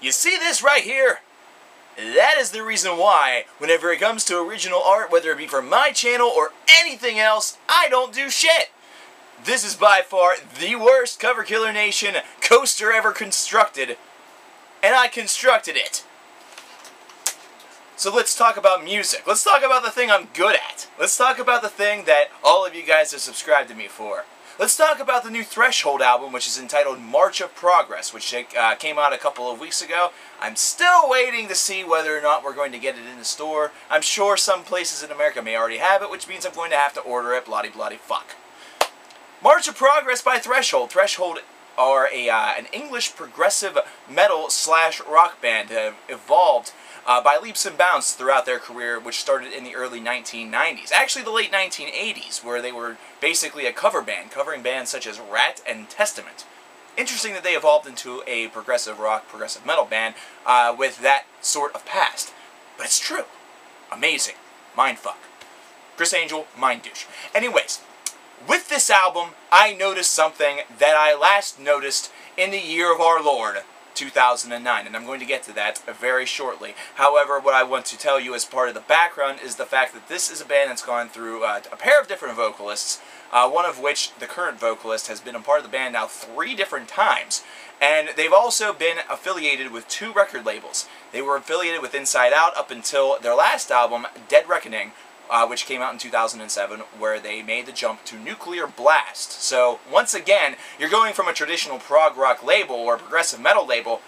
You see this right here? That is the reason why, whenever it comes to original art, whether it be for my channel or anything else, I don't do shit. This is by far the worst Cover Killer Nation coaster ever constructed, and I constructed it. So let's talk about music. Let's talk about the thing I'm good at. Let's talk about the thing that all of you guys have subscribed to me for. Let's talk about the new Threshold album, which is entitled March of Progress, which came out a couple of weeks ago. I'm still waiting to see whether or not we're going to get it in the store. I'm sure some places in America may already have it, which means I'm going to have to order it, bloody fuck. March of Progress by Threshold. Threshold are an English progressive metal / rock band that have evolved by leaps and bounds throughout their career, which started in the early 1990s. Actually, the late 1980s, where they were basically a cover band, covering bands such as Rat and Testament. Interesting that they evolved into a progressive rock, progressive metal band with that sort of past. But it's true. Amazing. Mindfuck. Chris Angel, mind douche. Anyways, with this album, I noticed something that I last noticed in the year of our Lord, 2009, and I'm going to get to that very shortly. However, what I want to tell you as part of the background is the fact that this is a band that's gone through a pair of different vocalists, one of which, the current vocalist, has been a part of the band now 3 different times, and they've also been affiliated with 2 record labels. They were affiliated with Inside Out up until their last album, Dead Reckoning, which came out in 2007, where they made the jump to Nuclear Blast. So, once again, you're going from a traditional prog rock label or progressive metal label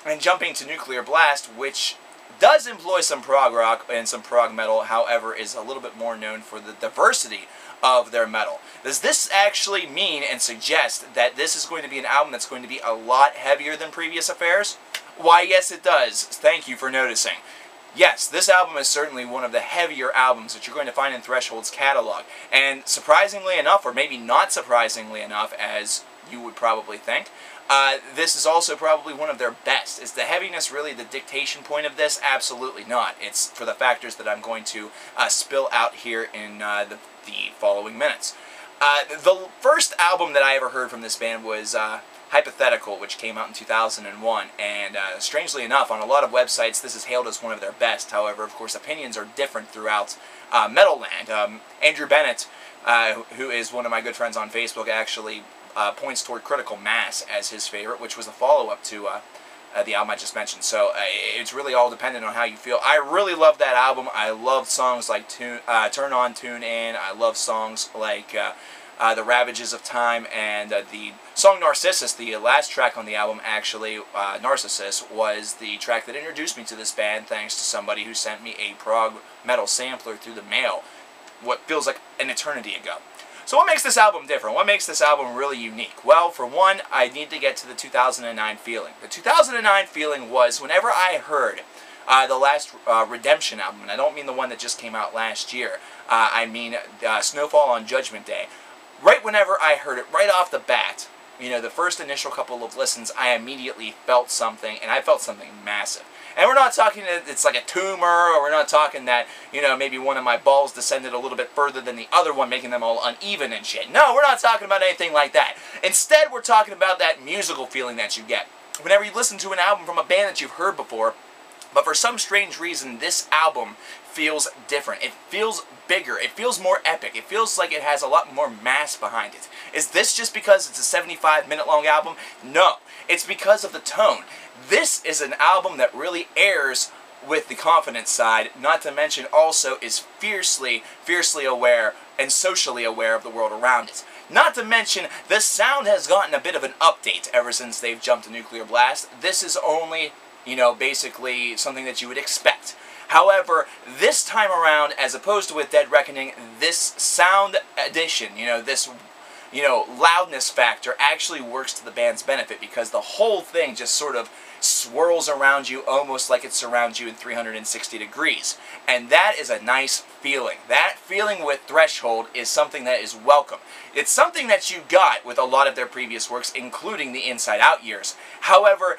and jumping to Nuclear Blast, which does employ some prog rock and some prog metal, however, is a little bit more known for the diversity of their metal. Does this actually mean and suggest that this is going to be an album that's going to be a lot heavier than previous affairs? Why, yes it does. Thank you for noticing. Yes, this album is certainly one of the heavier albums that you're going to find in Threshold's catalog. And surprisingly enough, or maybe not surprisingly enough, as you would probably think, this is also probably one of their best. Is the heaviness really the dictation point of this? Absolutely not. It's for the factors that I'm going to spill out here in the following minutes. The first album that I ever heard from this band was Hypothetical, which came out in 2001, and strangely enough, on a lot of websites, this is hailed as one of their best. However, of course, opinions are different throughout metal land. Andrew Bennett, who is one of my good friends on Facebook, actually points toward Critical Mass as his favorite, which was the follow-up to the album I just mentioned. So it's really all dependent on how you feel. I really love that album. I love songs like Turn On, Tune In. I love songs like The Ravages of Time, and the song Narcissus, the last track on the album, actually, Narcissus, was the track that introduced me to this band, thanks to somebody who sent me a prog metal sampler through the mail, what feels like an eternity ago. So what makes this album different? What makes this album really unique? Well, for one, I need to get to the 2009 feeling. The 2009 feeling was whenever I heard the last Redemption album, and I don't mean the one that just came out last year, I mean Snowfall on Judgment Day. Right whenever I heard it, right off the bat, you know, the first initial couple of listens, I immediately felt something, and I felt something massive. And we're not talking that it's like a tumor, or we're not talking that, you know, maybe one of my balls descended a little bit further than the other one, making them all uneven and shit. No, we're not talking about anything like that. Instead, we're talking about that musical feeling that you get whenever you listen to an album from a band that you've heard before, but for some strange reason, this album feels different. It feels bigger. It feels more epic. It feels like it has a lot more mass behind it. Is this just because it's a 75-minute long album? No. It's because of the tone. This is an album that really airs with the confidence side, not to mention also is fiercely aware and socially aware of the world around it. Not to mention, the sound has gotten a bit of an update ever since they've jumped to Nuclear Blast. This is only, you know, basically something that you would expect. However, this time around, as opposed to with Dead Reckoning, this sound addition, you know, this, you know, loudness factor actually works to the band's benefit, because the whole thing just sort of swirls around you almost like it surrounds you in 360 degrees. And that is a nice feeling. That feeling with Threshold is something that is welcome. It's something that you got with a lot of their previous works, including the Inside Out years. However,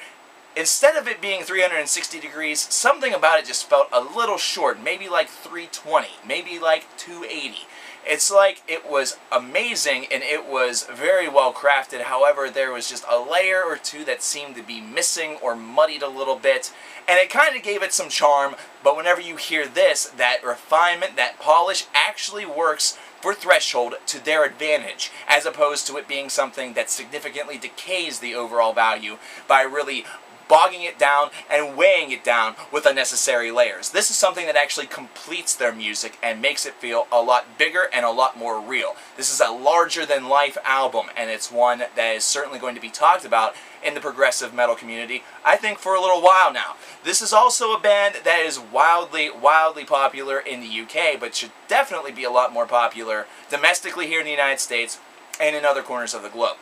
instead of it being 360 degrees, something about it just felt a little short, maybe like 320, maybe like 280. It's like it was amazing and it was very well crafted. However, there was just a layer or two that seemed to be missing or muddied a little bit, and it kind of gave it some charm. But whenever you hear this, that refinement, that polish actually works for Threshold to their advantage, as opposed to it being something that significantly decays the overall value by really bogging it down and weighing it down with unnecessary layers. This is something that actually completes their music and makes it feel a lot bigger and a lot more real. This is a larger-than-life album, and it's one that is certainly going to be talked about in the progressive metal community, I think, for a little while now. This is also a band that is wildly popular in the UK, but should definitely be a lot more popular domestically here in the United States and in other corners of the globe.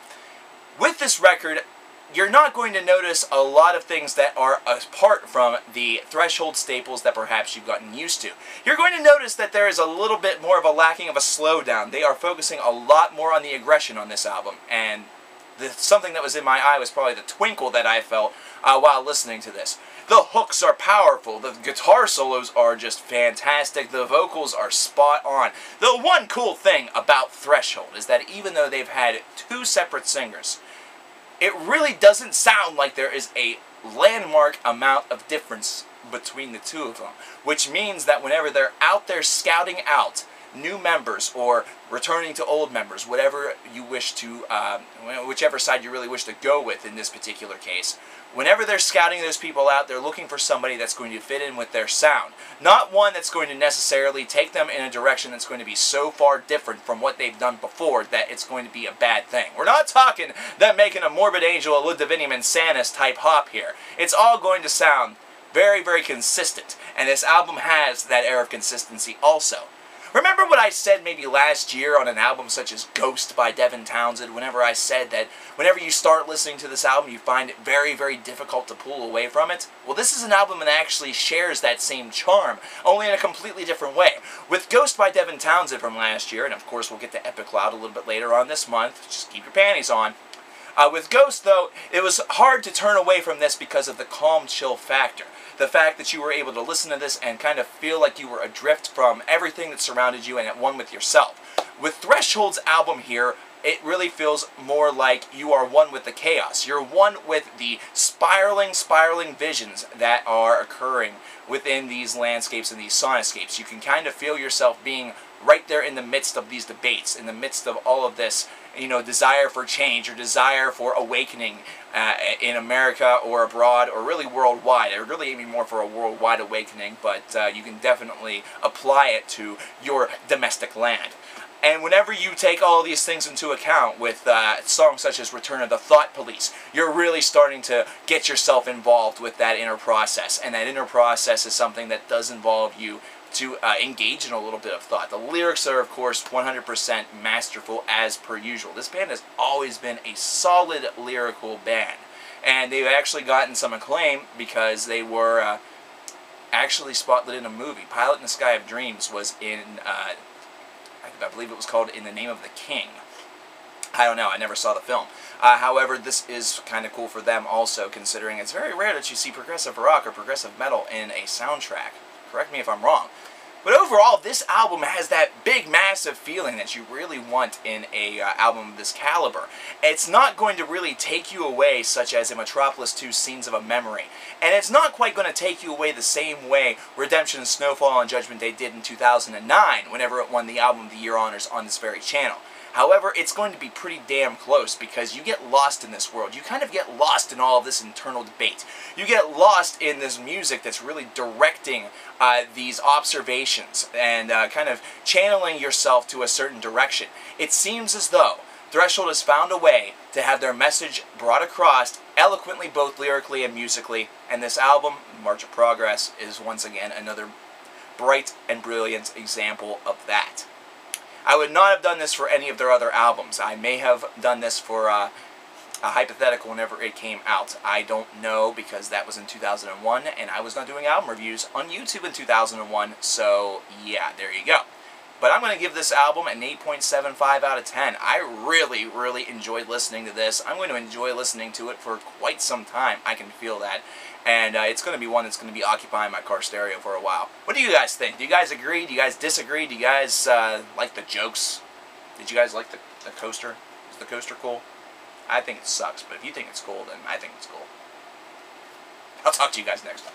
With this record, you're not going to notice a lot of things that are apart from the Threshold staples that perhaps you've gotten used to. You're going to notice that there is a little bit more of a lacking of a slowdown. They are focusing a lot more on the aggression on this album, and something that was in my eye was probably the twinkle that I felt while listening to this. The hooks are powerful, the guitar solos are just fantastic, the vocals are spot on. The one cool thing about Threshold is that even though they've had two separate singers, it really doesn't sound like there is a landmark amount of difference between the two of them, which means that whenever they're out there scouting out new members or returning to old members, whatever you wish to, whichever side you really wish to go with in this particular case, whenever they're scouting those people out, they're looking for somebody that's going to fit in with their sound. Not one that's going to necessarily take them in a direction that's going to be so far different from what they've done before that it's going to be a bad thing. We're not talking them making a Morbid Angel, a Ludivinium Insanus type hop here. It's all going to sound very consistent, and this album has that air of consistency also. Remember what I said maybe last year on an album such as Ghost by Devin Townsend, whenever I said that whenever you start listening to this album you find it very difficult to pull away from it? Well, this is an album that actually shares that same charm, only in a completely different way. With Ghost by Devin Townsend from last year, and of course we'll get to Epic Cloud a little bit later on this month, just keep your panties on. With Ghost, though, it was hard to turn away from this because of the calm, chill factor. The fact that you were able to listen to this and kind of feel like you were adrift from everything that surrounded you and at one with yourself. With Threshold's album here, it really feels more like you are one with the chaos. You're one with the spiraling visions that are occurring within these landscapes and these soundscapes. You can kind of feel yourself being right there in the midst of these debates, in the midst of all of this, you know, desire for change or desire for awakening in America or abroad or really worldwide. They're really aiming more for a worldwide awakening, but you can definitely apply it to your domestic land. And whenever you take all these things into account with songs such as Return of the Thought Police, you're really starting to get yourself involved with that inner process. And that inner process is something that does involve you to engage in a little bit of thought. The lyrics are, of course, 100% masterful as per usual. This band has always been a solid lyrical band. And they've actually gotten some acclaim because they were actually spotlit in a movie. Pilot in the Sky of Dreams was in, I believe it was called In the Name of the King. I don't know, I never saw the film. However, this is kind of cool for them also, considering it's very rare that you see progressive rock or progressive metal in a soundtrack. Correct me if I'm wrong. But overall, this album has that big, massive feeling that you really want in a album of this caliber. It's not going to really take you away, such as in Metropolis 2 Scenes of a Memory. And it's not quite going to take you away the same way Redemption, Snowfall, and Judgment Day did in 2009, whenever it won the Album of the Year honors on this very channel. However, it's going to be pretty damn close because you get lost in this world. You kind of get lost in all of this internal debate. You get lost in this music that's really directing these observations and kind of channeling yourself to a certain direction. It seems as though Threshold has found a way to have their message brought across eloquently, both lyrically and musically, and this album, March of Progress, is once again another bright and brilliant example of that. I would not have done this for any of their other albums. I may have done this for a hypothetical whenever it came out. I don't know, because that was in 2001, and I was not doing album reviews on YouTube in 2001, so yeah, there you go. But I'm going to give this album an 8.75 out of 10. I really, really enjoyed listening to this. I'm going to enjoy listening to it for quite some time. I can feel that. And it's going to be one that's going to be occupying my car stereo for a while. What do you guys think? Do you guys agree? Do you guys disagree? Do you guys like the jokes? Did you guys like the coaster? Is the coaster cool? I think it sucks, but if you think it's cool, then I think it's cool. I'll talk to you guys next time.